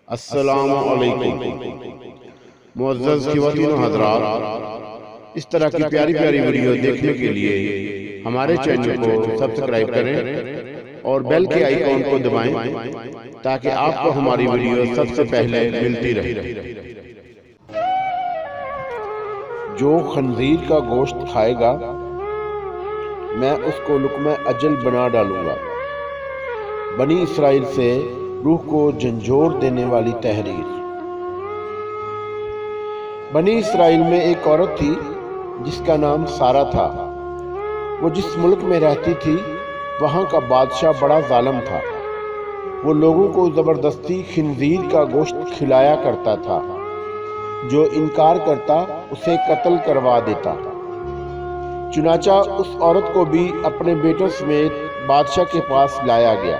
السلام علیکم معزز خواتین و حضرات، اس طرح کی پیاری پیاری ویڈیو دیکھنے کے لیے ہمارے چینل کو سبسکرائب کریں اور بیل کے آئیکن کو دبائیں تاکہ آپ کو ہماری ویڈیو سب سے پہلے ملتی رہے۔ جو خنزیر کا گوشت کھائے گا میں اس کو لقمہ اجل بنا ڈالوں گا۔ بنی اسرائیل سے روح کو جھنجھوڑ دینے والی تحریر۔ بنی اسرائیل میں ایک عورت تھی جس کا نام سارہ تھا۔ وہ جس ملک میں رہتی تھی وہاں کا بادشاہ بڑا ظالم تھا۔ وہ لوگوں کو زبردستی خنزیر کا گوشت کھلایا کرتا تھا۔ جو انکار کرتا اسے قتل کروا دیتا۔ چنانچہ اس عورت کو بھی اپنے بیٹوں سمیت بادشاہ کے پاس لایا گیا۔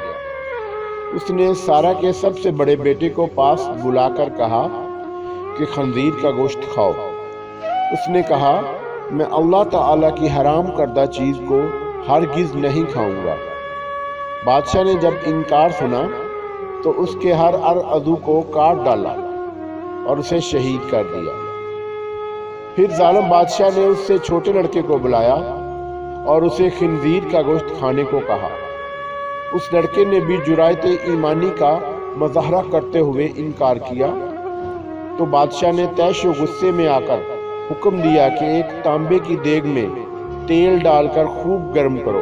اس نے سارہ کے سب سے بڑے بیٹے کو پاس بلا کر کہا کہ خنزیر کا گوشت کھاؤ۔ اس نے کہا میں اللہ تعالیٰ کی حرام کردہ چیز کو ہرگز نہیں کھاؤں گا۔ بادشاہ نے جب انکار سنا تو اس کے ہر عضو کو کاٹ ڈالا اور اسے شہید کر دیا۔ پھر ظالم بادشاہ نے اس سے چھوٹے لڑکے کو بلایا اور اسے خنزیر کا گوشت کھانے کو کہا۔ اس لڑکے نے بھی جرأت ایمانی کا مظاہرہ کرتے ہوئے انکار کیا تو بادشاہ نے طیش و غصے میں آ کر حکم دیا کہ ایک تانبے کی دیگ میں تیل ڈال کر خوب گرم کرو۔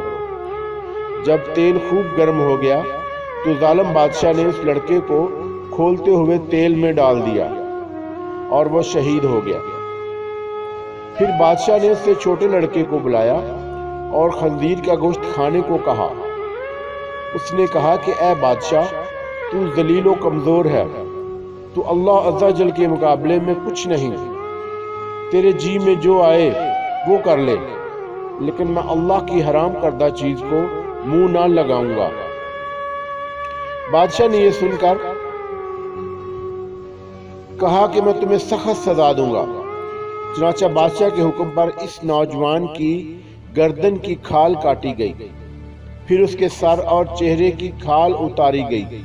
جب تیل خوب گرم ہو گیا تو ظالم بادشاہ نے اس لڑکے کو کھولتے ہوئے تیل میں ڈال دیا اور وہ شہید ہو گیا۔ پھر بادشاہ نے اس سے چھوٹے لڑکے کو بلایا اور خنزیر کا گوشت کھانے کو کہا۔ اس نے کہا کہ اے بادشاہ، تو ذلیل و کمزور ہے، تو اللہ عز و جل کے مقابلے میں کچھ نہیں۔ تیرے جی میں جو آئے وہ کر لے، لیکن میں اللہ کی حرام کردہ چیز کو منہ نہ لگاؤں گا۔ بادشاہ نے یہ سن کر کہا کہ میں تمہیں سخت سزا دوں گا۔ چنانچہ بادشاہ کے حکم پر اس نوجوان کی گردن کی کھال کاٹی گئی، پھر اس کے سر اور چہرے کی کھال اتاری گئی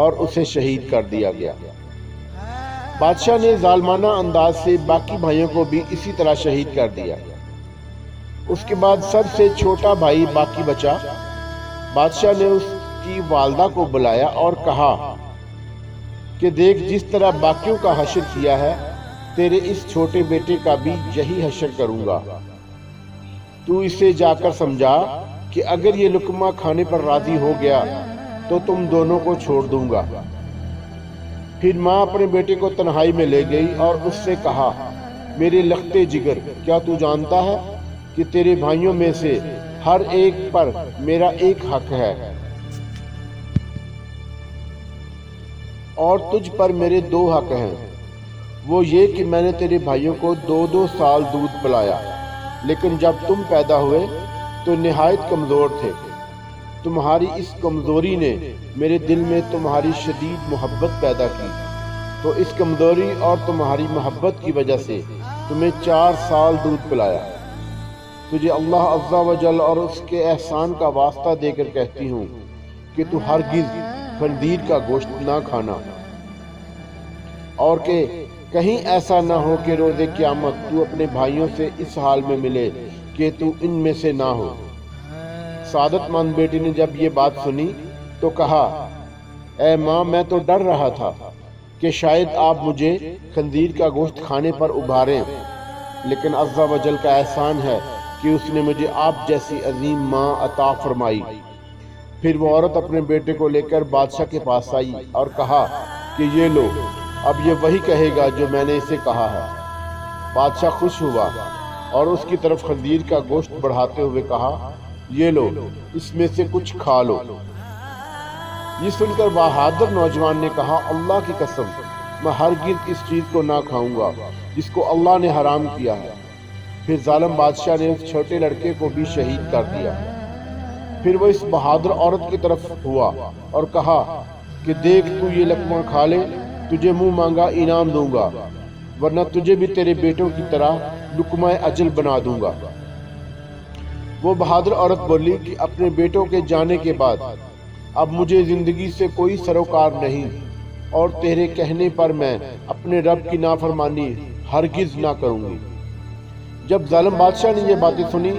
اور اسے شہید کر دیا گیا۔ بادشاہ نے ظالمانہ انداز سے باقی بھائیوں کو بھی اسی طرح شہید کر دیا۔ اس کے بعد سب سے چھوٹا بھائی باقی بچا۔ بادشاہ نے اس کی والدہ کو بلایا اور کہا کہ دیکھ، جس طرح باقیوں کا حشر کیا ہے تیرے اس چھوٹے بیٹے کا بھی یہی حشر کروں گا۔ تو اسے جا کر سمجھا کہ اگر یہ لقمہ کھانے پر راضی ہو گیا تو تم دونوں کو چھوڑ دوں گا۔ پھر ماں اپنے بیٹے کو تنہائی میں لے گئی اور اس سے کہا، میرے لختے جگر، کیا تو جانتا ہے کہ تیرے بھائیوں میں سے ہر ایک پر میرا ایک حق ہے اور تجھ پر میرے دو حق ہیں۔ وہ یہ کہ میں نے تیرے بھائیوں کو 2 سال دودھ پلایا، لیکن جب تم پیدا ہوئے تو نہایت کمزور تھے۔ تمہاری اس کمزوری نے میرے دل میں تمہاری شدید محبت پیدا کی، تو اس کمزوری اور تمہاری محبت کی وجہ سے تمہیں 4 سال دودھ پلایا۔ تجھے اللہ عز و جل اور اس کے احسان کا واسطہ دے کر کہتی ہوں کہ تو ہرگز خنزیر کا گوشت نہ کھانا، اور کہ کہیں ایسا نہ ہو کہ روز قیامت تو اپنے بھائیوں سے اس حال میں ملے کہ تو ان میں سے نہ ہو۔ سعادت مند بیٹی نے جب یہ بات سنی تو کہا، اے ماں، میں تو ڈر رہا تھا کہ شاید آپ مجھے خنزیر کا گوشت کھانے پر ابھاریں، لیکن عز و جل کا احسان ہے کہ اس نے مجھے آپ جیسی عظیم ماں عطا فرمائی۔ پھر وہ عورت اپنے بیٹے کو لے کر بادشاہ کے پاس آئی اور کہا کہ یہ لو، اب یہ وہی کہے گا جو میں نے اسے کہا ہے۔ بادشاہ خوش ہوا اور اس کی طرف خنزیر کا گوشت بڑھاتے ہوئے کہا، یہ لو، اس میں سے کچھ کھا لو۔ یہ سن کر بہادر نوجوان نے کہا، اللہ کی قسم، میں ہرگز اس چیز کو نہ کھاؤں گا جس کو اللہ نے حرام کیا ہے۔ پھر ظالم بادشاہ نے اس چھوٹے لڑکے کو بھی شہید کر دیا۔ پھر وہ اس بہادر عورت کی طرف ہوا اور کہا کہ دیکھ، تو یہ لقمہ کھا لے، تجھے منہ مانگا انعام دوں گا، ورنہ تجھے بھی تیرے بیٹوں کی طرح لقمہ اجل بنا دوں گا۔ وہ بہادر عورت بولی کہ اپنے بیٹوں کے جانے کے بعد اب مجھے زندگی سے کوئی سروکار نہیں، اور تیرے کہنے پر میں اپنے رب کی نافرمانی ہرگز نہ کروں گی۔ جب ظالم بادشاہ نے یہ باتیں سنی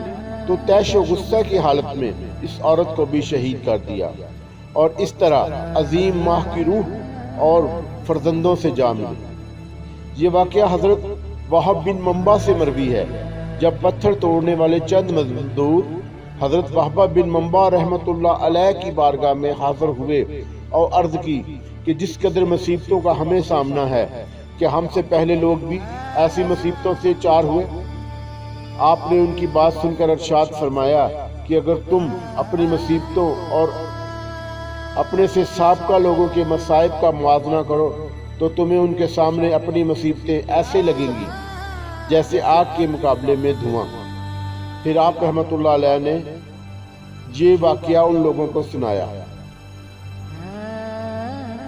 تو طیش و غصہ کی حالت میں اس عورت کو بھی شہید کر دیا، اور اس طرح عظیم ماہ کی روح اور فرزندوں سے جا ملی۔ یہ واقعہ حضرت وہب بن منبع سے مروی ہے۔ جب پتھر توڑنے والے چند مزدور حضرت وہب بن منبع رحمۃ اللہ علیہ کی بارگاہ میں حاضر ہوئے اور عرض کی کہ جس قدر مصیبتوں کا ہمیں سامنا ہے، کہ ہم سے پہلے لوگ بھی ایسی مصیبتوں سے چار ہوئے؟ آپ نے ان کی بات سن کر ارشاد فرمایا کہ اگر تم اپنی مصیبتوں اور اپنے سے سابقہ لوگوں کے مصائب کا موازنہ کرو تو تمہیں ان کے سامنے اپنی مصیبتیں ایسے لگیں گی جیسے آگ کے مقابلے میں دھواں۔ پھر آپ رحمۃ اللہ علیہ نے یہ واقعہ ان لوگوں کو سنایا۔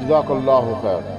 جزاک اللہ خیر۔